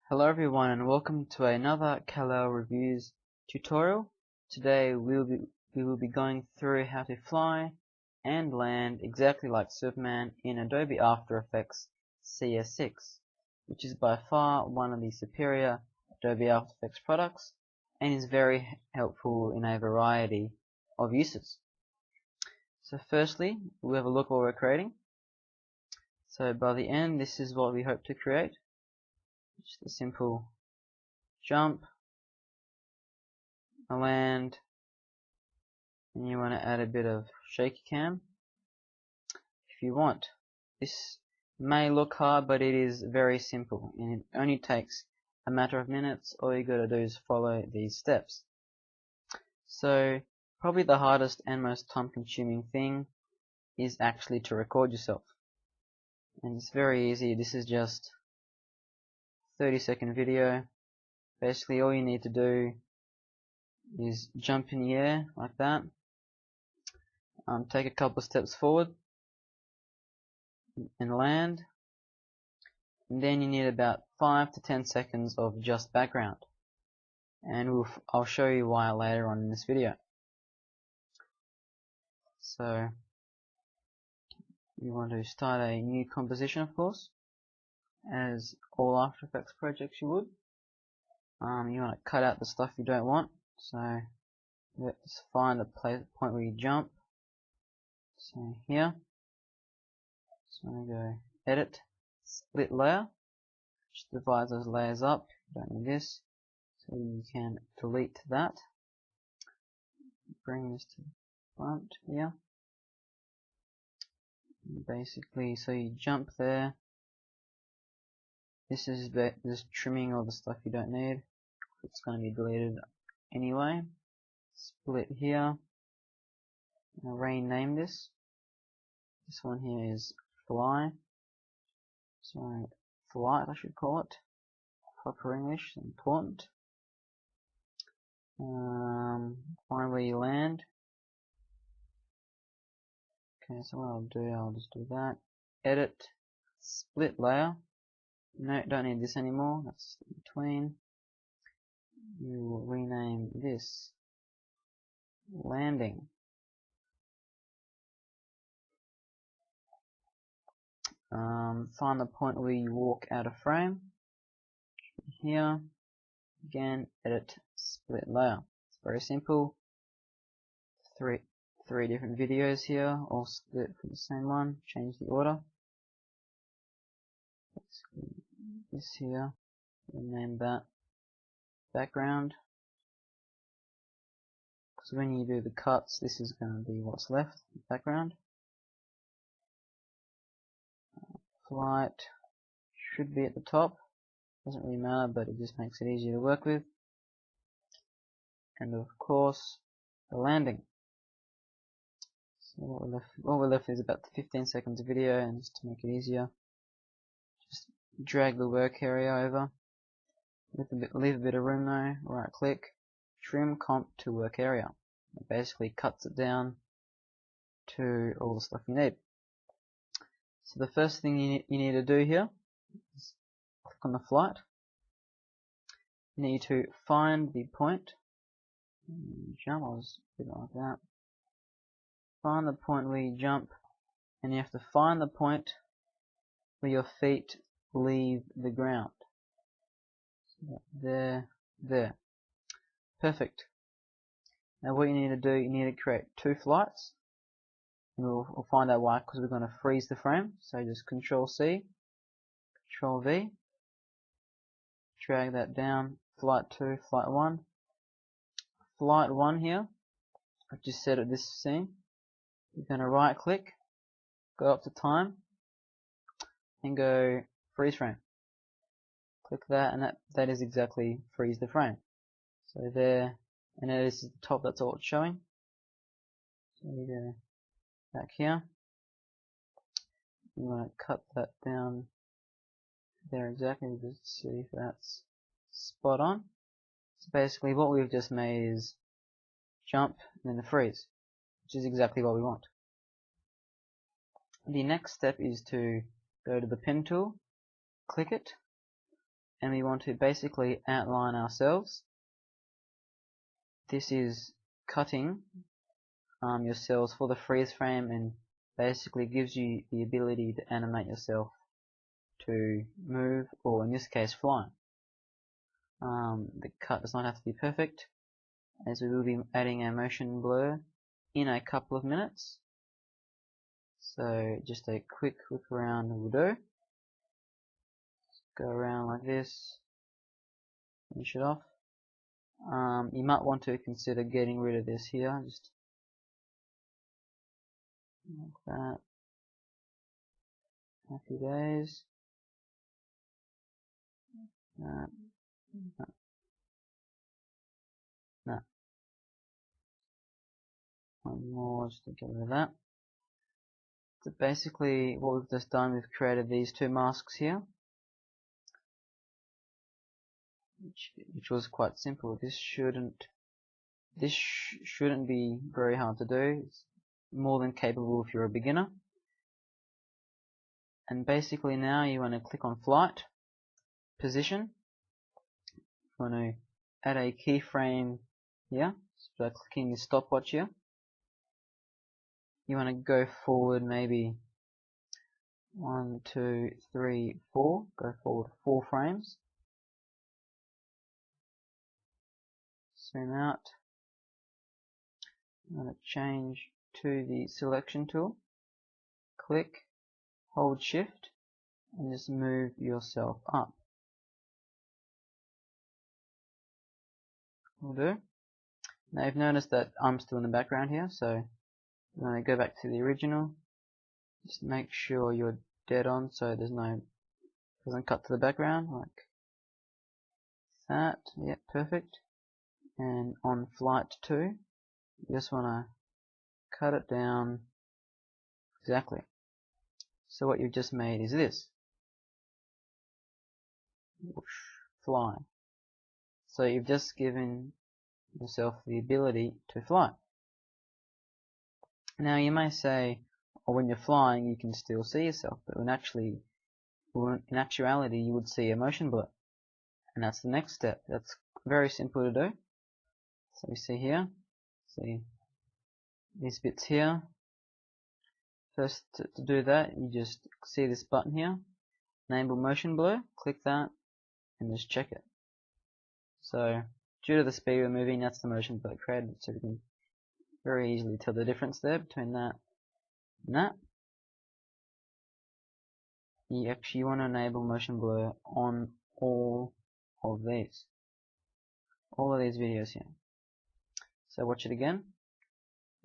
Hello everyone and welcome to another Kal-El reviews tutorial. Today we will be going through how to fly and land exactly like Superman in Adobe After Effects CS6, which is by far one of the superior Adobe After Effects products and is very helpful in a variety of uses. So firstly, we'll have a look at what we're creating. So by the end, this is what we hope to create. Just a simple jump, a land, and you want to add a bit of shaky cam if you want. This may look hard, but it is very simple and it only takes a matter of minutes. All you gotta do is follow these steps. So probably the hardest and most time consuming thing is actually to record yourself, and it's very easy. This is just 30-second video. Basically all you need to do is jump in the air like that, take a couple of steps forward and land, and then you need about 5 to 10 seconds of just background, and I'll show you why later on in this video. So you want to start a new composition, of course, as all After Effects projects you would. You want to cut out the stuff you don't want, so let's find the point where you jump. So here, so I'm going to go edit, split layer, which divides those layers up. You don't need this, so you can delete that. Bring this to the front here. Basically, so you jump there. This is just trimming all the stuff you don't need. It's going to be deleted anyway. Split here. I'll rename this. This one here is fly. So flight, I should call it. Proper English, important. Find where you land. Okay, so what I'll just do that. Edit, split layer. No, don't need this anymore. That's in between. You will rename this landing. Find the point where you walk out of frame. Here, again, edit, split layer. It's very simple. Three different videos here, all split from the same one. Change the order. This here, rename that background. Because when you do the cuts, this is going to be what's left, the background. Flight should be at the top. Doesn't really matter, but it just makes it easier to work with. And of course, the landing. So what we're left is about 15 seconds of video, and just to make it easier, just drag the work area over. Leave a bit of room though. Right click, trim comp to work area. It basically cuts it down to all the stuff you need. So the first thing you need to do here is click on the flight. You need to find the point. Jump, I'll just do it like that. Find the point where you jump, and you have to find the point where your feet leave the ground. So there. Perfect. Now what you need to do, you need to create 2 flights. And we'll find out why, because we're going to freeze the frame. So just Control C, Control V, drag that down. Flight 2, flight 1. Flight 1 here, I've just set at this scene. You're going to right click, go up to time, and go freeze frame. Click that, and that is exactly freeze the frame. So there, and this is the top, that's all it's showing. So you go back here. You want to cut that down there exactly, just see if that's spot on. So basically what we've just made is jump and then the freeze, which is exactly what we want. The next step is to go to the pen tool, click it, and we want to basically outline ourselves. This is cutting your cells for the freeze frame and basically gives you the ability to animate yourself to move, or in this case fly. The cut does not have to be perfect, as we will be adding a motion blur in a couple of minutes. So just a quick look around will do. Go around like this, finish it off. You might want to consider getting rid of this here, just like that. Happy days. No. One more just to get rid of that. So basically what we've just done, we've created these two masks here, which was quite simple. This shouldn't be very hard to do. It's more than capable if you're a beginner. And basically now you want to click on flight position. You want to add a keyframe here, so by clicking the stopwatch here. You want to go forward maybe 1, 2, 3, 4. Go forward 4 frames. Zoom out. I'm going to change to the selection tool. Click, hold shift, and just move yourself up. Will do. Now you've noticed that I'm still in the background here, so you want to go back to the original. Just make sure you're dead on, so doesn't cut to the background like that. Yep, perfect. And on flight 2, you just want to cut it down exactly. So what you've just made is this. Whoosh, fly. So you've just given yourself the ability to fly. Now you may say, or when you're flying you can still see yourself, but in actuality you would see a motion blur. And that's the next step. That's very simple to do. So you see here, see these bits here. First, to do that, you just see this button here, enable motion blur, click that, and just check it. So, due to the speed we're moving, that's the motion blur created, so you can very easily tell the difference there between that and that. You actually want to enable motion blur on all of these videos here. So watch it again.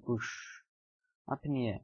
Whoosh, up in the air.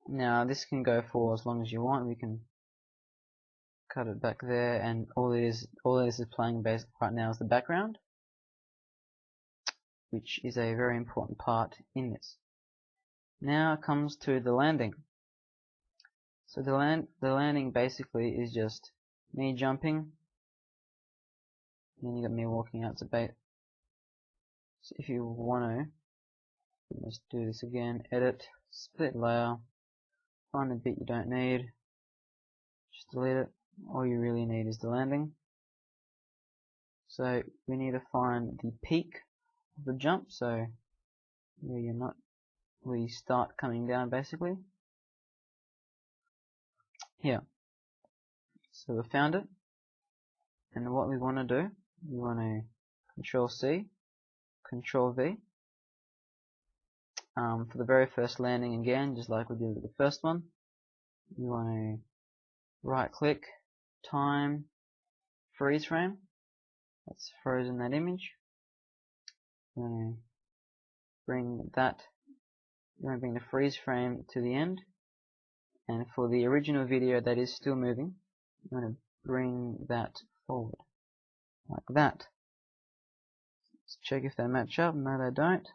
Now this can go for as long as you want. We can cut it back there, and all it is playing right now is the background, which is a very important part in this. Now it comes to the landing. So the landing basically is just me jumping, and then you got me walking out to bait. So if you want to, just do this again, edit, split layer, find the bit you don't need, just delete it. All you really need is the landing. So we need to find the peak of the jump, so where you start coming down basically. Here. So we found it, and what we want to do, we want to Control C, Control V. For the very first landing again, just like we did with the first one, you want to right click, time, freeze frame. That's frozen that image. You want to bring the freeze frame to the end, and for the original video that is still moving, you want to bring that forward like that. Let's check if they match up. No, they don't.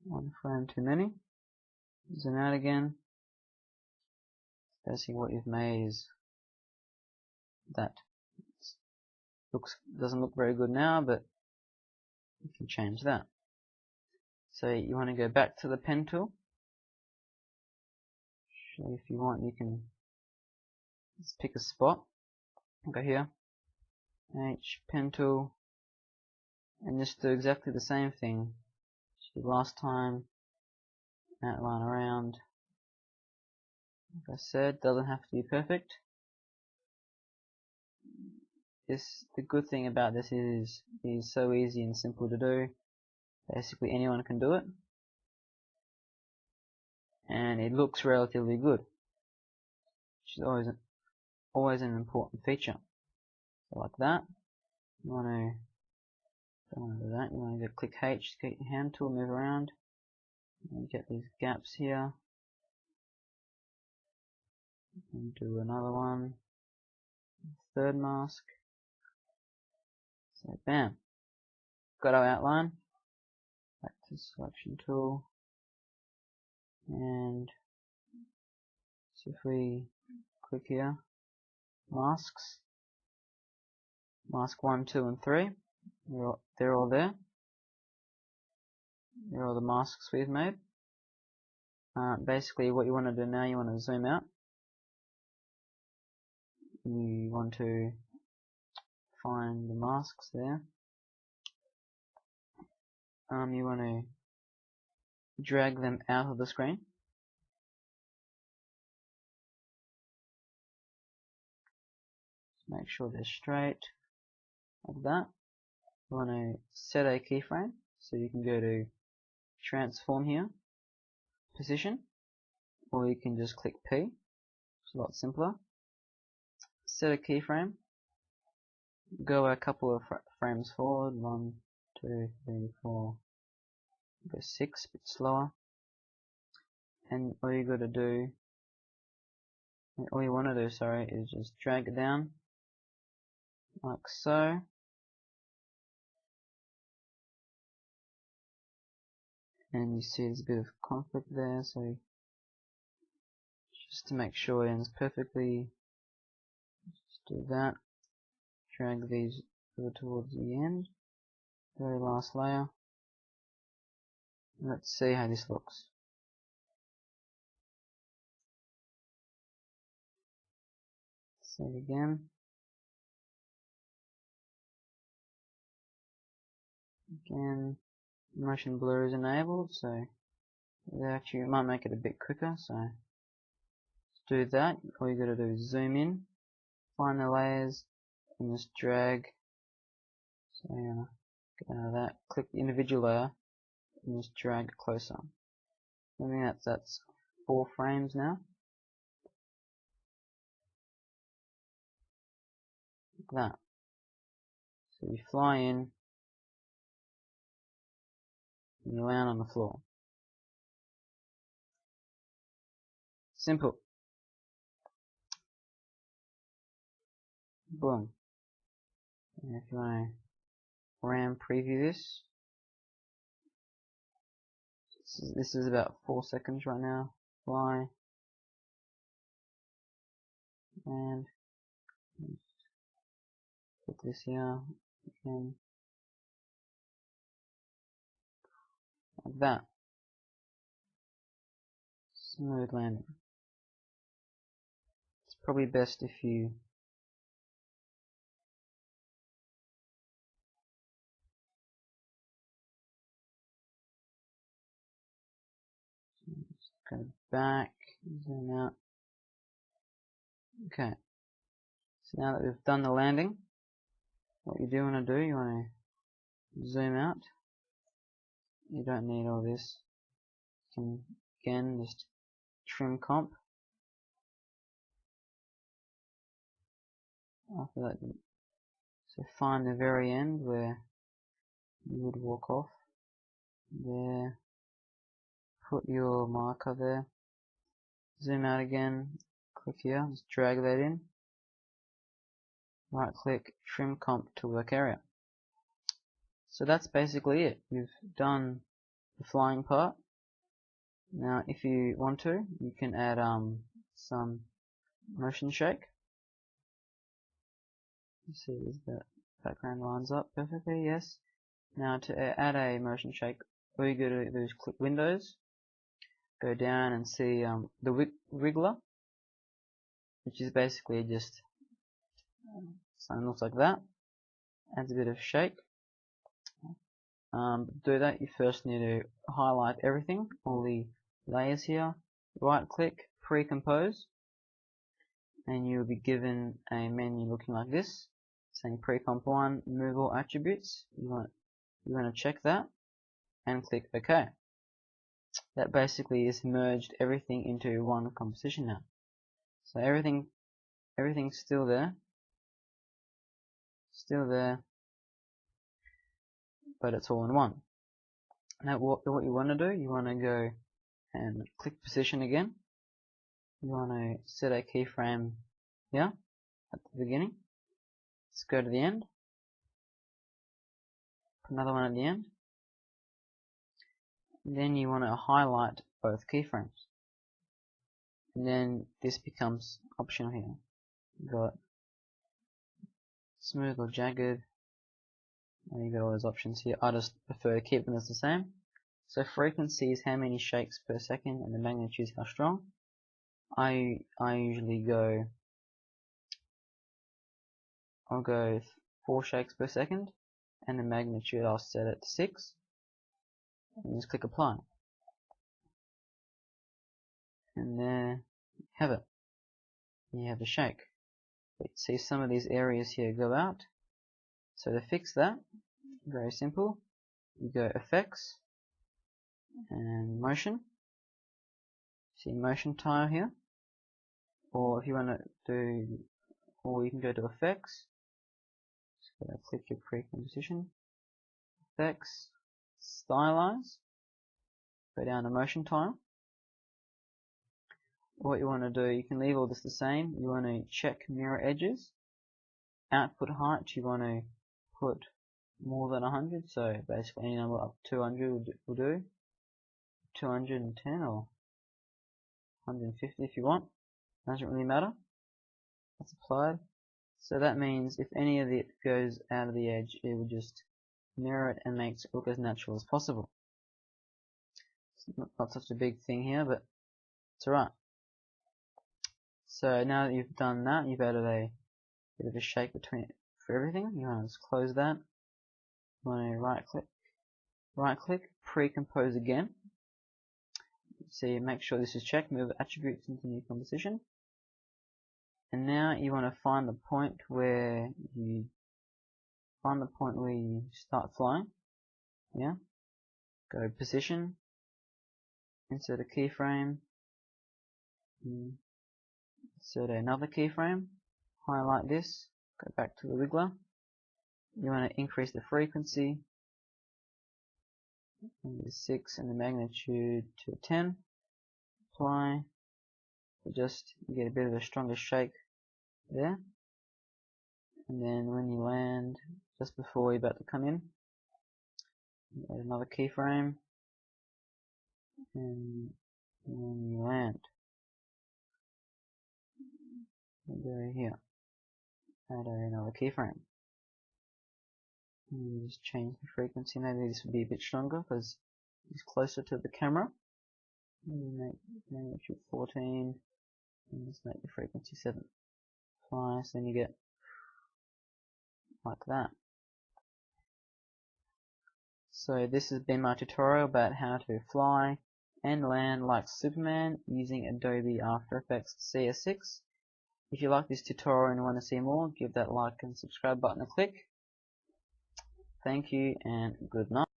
One frame too many. Zoom out again. Basically what you've made is that. Doesn't look very good now, but you can change that. So you want to go back to the pen tool. So if you want, you can just pick a spot. Go here, H, pen tool, and just do exactly the same thing. Last time, outline around. Like I said, doesn't have to be perfect. The good thing about this is it's so easy and simple to do. Basically anyone can do it, and it looks relatively good, which is always an important feature. So like that. You want to don't want to do that. You want to go click H to get your hand tool, move around, and get these gaps here. And do another one. Third mask. So bam, got our outline. Back to selection tool, and so if we click here, masks, mask 1, 2, and 3, they're all there. They're all the masks we've made. Basically, what you want to do now, you want to zoom out. You want to find the masks there. You want to drag them out of the screen. Make sure they're straight, like that. You want to set a keyframe, so you can go to transform here, position, or you can just click P. It's a lot simpler. Set a keyframe, go a couple of frames forward, 1, 2, 3, 4, go 6, a bit slower, and all you want to do, sorry, is just drag it down, like so, and you see there's a bit of conflict there, so just to make sure it ends perfectly, just do that, drag these towards the end, very last layer. Let's see how this looks. Save again. Again, motion blur is enabled, so actually it might make it a bit quicker, so to do that, all you gotta do is zoom in, find the layers, and just drag. So you're gonna get out of that, click the individual layer, and just drag it closer. I think that's 4 frames now. Like that. So you fly in, and you land on the floor. Simple. Boom. And if you want to RAM preview this, this is about 4 seconds right now. Fly. And put this here. Again. Like that. Smooth landing. It's probably best if you just go back, zoom out. Okay. So now that we've done the landing, what you do want to do, you want to zoom out. You don't need all this. You can again just trim comp. After that, so find the very end where you would walk off. There. Put your marker there. Zoom out again. Click here. Just drag that in. Right click, trim comp to work area. So that's basically it. You've done the flying part. Now if you want to, you can add some motion shake. You see the background lines up perfectly, yes. Now to add a motion shake, all you gotta do is click Windows, go down and see the Wriggler, which is basically just Something looks like that. Adds a bit of shake. To do that, you first need to highlight everything, all the layers here. Right click, pre-compose, and you'll be given a menu looking like this, saying pre-comp 1, remove all attributes. You want to check that and click OK. That basically is merged everything into one composition now. So everything's still there, but it's all in one. Now what you want to do, you want to go and click position again. You want to set a keyframe here at the beginning. Let's go to the end. Put another one at the end. And then you want to highlight both keyframes. And then this becomes optional here. You've got smooth or jagged. And you've got all those options here. I just prefer to keep them as the same. So frequency is how many shakes per second, and the magnitude is how strong. I usually I'll go 4 shakes per second, and the magnitude I'll set it to 6, and just click apply. And there you have it. You have the shake. But see some of these areas here go out. So to fix that, very simple. You go effects and motion. See motion tile here. Or if you want to do, or you can go to effects. So click your pre-composition. Effects, stylize. Go down to motion tile. What you want to do, you can leave all this the same. You want to check mirror edges. Output height, you want to put more than 100, so basically any number up to 200 will do. 210 or 150 if you want. Doesn't really matter. That's applied. So that means if any of it goes out of the edge, it will just mirror it and makes it look as natural as possible. It's not such a big thing here, but it's alright. So now that you've done that, you've added a bit of a shake between it for everything. You want to just close that. You want to right click, pre-compose again. So make sure this is checked, move attributes into new composition. And now you want to find the point where you start flying. Yeah. Go position, insert a keyframe, insert another keyframe, highlight this, go back to the wiggler. You want to increase the frequency, 6 and the magnitude to 10. Apply. Adjust, you get a bit of a stronger shake there. And then when you land, just before you're about to come in, you add another keyframe. And when you land, you go here, add another keyframe. And you just change the frequency. Maybe this would be a bit stronger because it's closer to the camera. And you make magnitude 14, and just make the frequency 7. Apply, so then you get like that. So this has been my tutorial about how to fly and land like Superman using Adobe After Effects CS6. If you like this tutorial and want to see more, give that like and subscribe button a click. Thank you and good night.